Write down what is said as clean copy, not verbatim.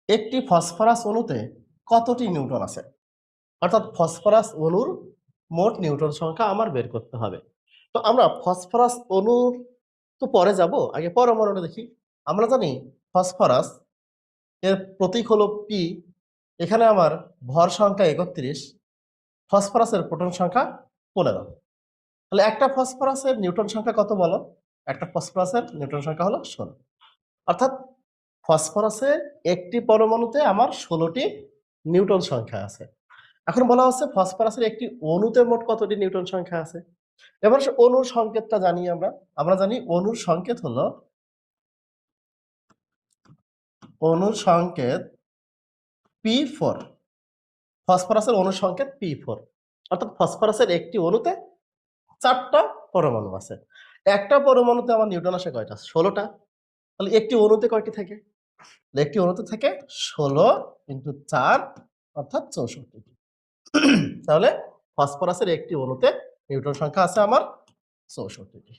একটি ফসফরাস অণুতে কতটি নিউট্রন আছে? অর্থাৎ ফসফরাস অণুর মোট নিউট্রন সংখ্যা আমার বের করতে হবে। তো আমরা ফসফরাস অণুর তো পরে যাব, আগে পরমাণুটা দেখি। আমরা জানি ফসফরাস এর প্রতীক হলো পি। এখানে আমার ভর সংখ্যা ৩১, ফসফরাসের প্রোটন সংখ্যা ১৫। তাহলে একটা ফসফরাসের নিউট্রন সংখ্যা কত বলো? একটা ফসফরাসের নিউট্রন সংখ্যা হলো ১৬। অর্থাৎ ফসফরাসের একটি পরমাণুতে আমার ১৬টি নিউট্রন সংখ্যা আছে। এখন বলা হচ্ছে ফসফরাসের একটি অণুতে মোট কতটি নিউট্রন সংখ্যা আছে। এবার সে অণুর সংকেতটা জানি আমরা। আমরা জানি অণুর সংকেত হলো P4। ফসফরাসের অণুর সংকেত P4। অর্থাৎ ফসফরাসের একটি অণুতে ৪টা পরমাণু আছে। একটা পরমাণুতে আমার নিউট্রন আসে কয়টা? ১৬টা। তাহলে একটি অণুতে কয়টি থাকে? একটি অণুতে থাকে ১৬ × ৪ অর্থাৎ ৬৪টি। তাহলে ফসফরাসের একটি অণুতে নিউট্রন সংখ্যা আছে আমার ৬৪টি।